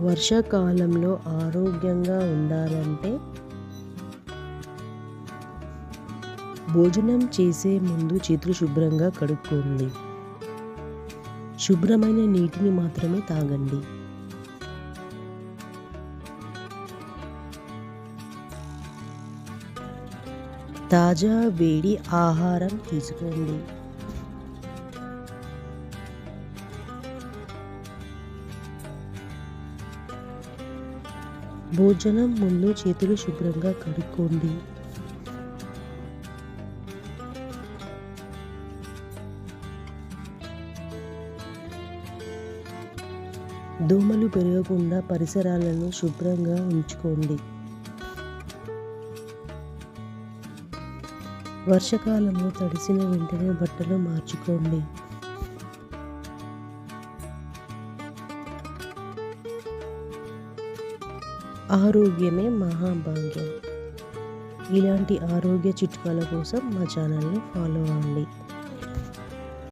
వర్షాకాలంలో ఆరోగ్యంగా ఉండాలంటే భోజనం చేసే ముందు చేతులు శుభ్రంగా కడుక్కోండి. శుభ్రమైన నీటిని మాత్రమే తాగండి. తాజా వేడి ఆహారం తీసుకోండి. భోజనం ముందు చేతులు శుభ్రంగా కడుక్కోండి. దోమలు పెరగకుండా పరిసరాలను శుభ్రంగా ఉంచుకోండి. వర్షాకాలంలో తడిసిన వెంటనే బట్టలు మార్చుకోండి. ఆరోగ్యమే మహాభాగ్యం. ఇలాంటి ఆరోగ్య చిట్కాల కోసం మా ఛానల్ని ఫాలో అవ్వండి.